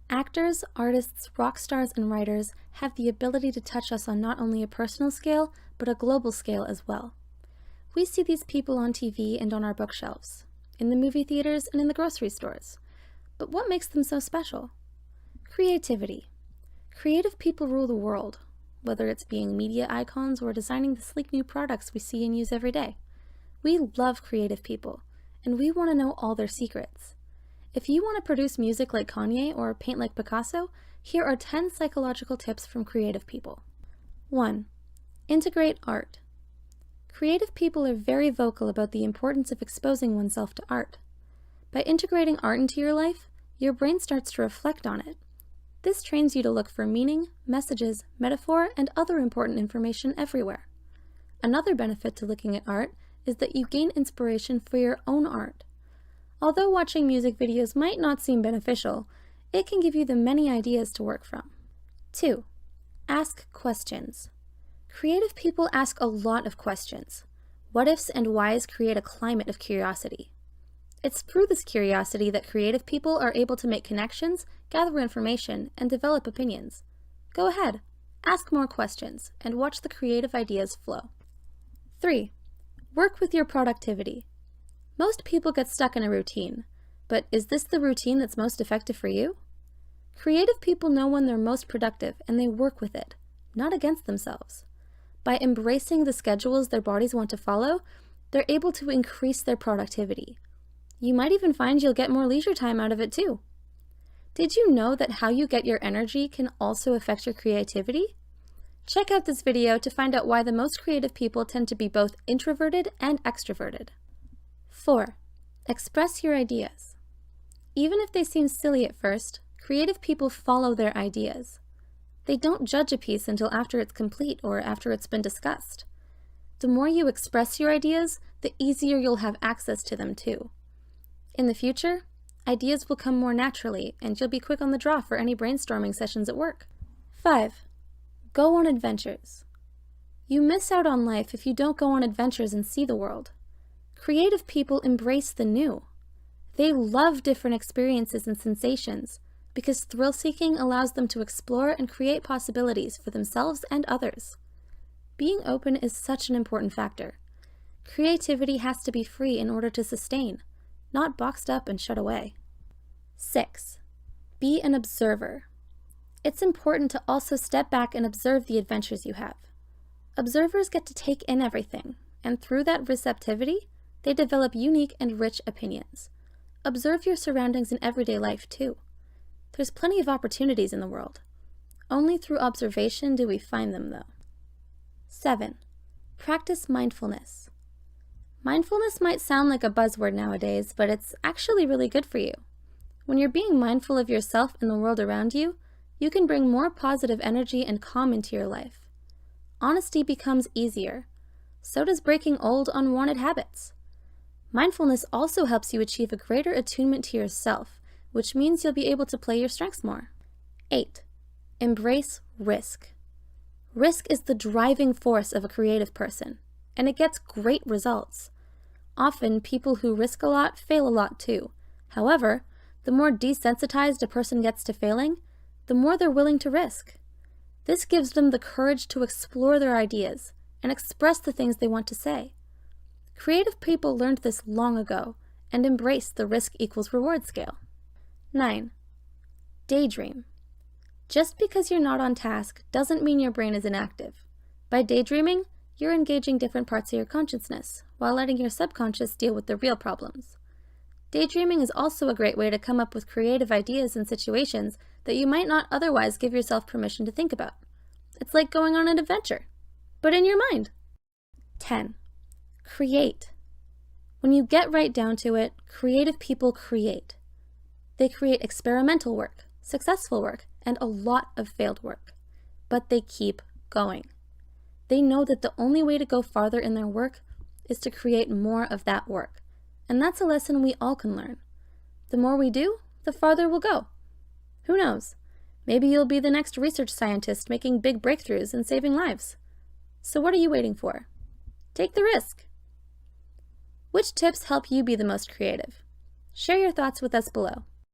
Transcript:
Actors, artists, rock stars, and writers have the ability to touch us on not only a personal scale, but a global scale as well. We see these people on TV and on our bookshelves, in the movie theaters and in the grocery stores. But what makes them so special? Creativity. Creative people rule the world, whether it's being media icons or designing the sleek new products we see and use every day. We love creative people, and we want to know all their secrets. If you want to produce music like Kanye or paint like Picasso, here are 10 psychological tips from creative people. 1. Integrate art. Creative people are very vocal about the importance of exposing oneself to art. By integrating art into your life, your brain starts to reflect on it. This trains you to look for meaning, messages, metaphor, and other important information everywhere. Another benefit to looking at art is that you gain inspiration for your own art. Although watching music videos might not seem beneficial, it can give you the many ideas to work from. 2. Ask questions. Creative people ask a lot of questions. What ifs and whys create a climate of curiosity. It's through this curiosity that creative people are able to make connections, gather information, and develop opinions. Go ahead, ask more questions, and watch the creative ideas flow. 3. Work with your productivity. Most people get stuck in a routine, but is this the routine that's most effective for you? Creative people know when they're most productive and they work with it, not against themselves. By embracing the schedules their bodies want to follow, they're able to increase their productivity. You might even find you'll get more leisure time out of it too. Did you know that how you get your energy can also affect your creativity? Check out this video to find out why the most creative people tend to be both introverted and extroverted. 4. Express your ideas. Even if they seem silly at first, creative people follow their ideas. They don't judge a piece until after it's complete or after it's been discussed. The more you express your ideas, the easier you'll have access to them too. In the future, ideas will come more naturally and you'll be quick on the draw for any brainstorming sessions at work. 5. Go on adventures. You miss out on life if you don't go on adventures and see the world. Creative people embrace the new. They love different experiences and sensations because thrill-seeking allows them to explore and create possibilities for themselves and others. Being open is such an important factor. Creativity has to be free in order to sustain, not boxed up and shut away. 6. Be an observer. It's important to also step back and observe the adventures you have. Observers get to take in everything, and through that receptivity, they develop unique and rich opinions. Observe your surroundings in everyday life too. There's plenty of opportunities in the world. Only through observation do we find them though. 7. Practice mindfulness. Mindfulness might sound like a buzzword nowadays, but it's actually really good for you. When you're being mindful of yourself and the world around you, you can bring more positive energy and calm into your life. Honesty becomes easier. So does breaking old, unwanted habits. Mindfulness also helps you achieve a greater attunement to yourself, which means you'll be able to play your strengths more. 8. Embrace risk. Risk is the driving force of a creative person, and it gets great results. Often, people who risk a lot fail a lot too. However, the more desensitized a person gets to failing, the more they're willing to risk. This gives them the courage to explore their ideas and express the things they want to say. Creative people learned this long ago and embraced the risk equals reward scale. 9. Daydream. Just because you're not on task doesn't mean your brain is inactive. By daydreaming, you're engaging different parts of your consciousness while letting your subconscious deal with the real problems. Daydreaming is also a great way to come up with creative ideas and situations that you might not otherwise give yourself permission to think about. It's like going on an adventure, but in your mind. 10. Create. When you get right down to it, creative people create. They create experimental work, successful work, and a lot of failed work. But they keep going. They know that the only way to go farther in their work is to create more of that work. And that's a lesson we all can learn. The more we do, the farther we'll go. Who knows? Maybe you'll be the next research scientist making big breakthroughs and saving lives. So what are you waiting for? Take the risk. Which tips help you be the most creative? Share your thoughts with us below.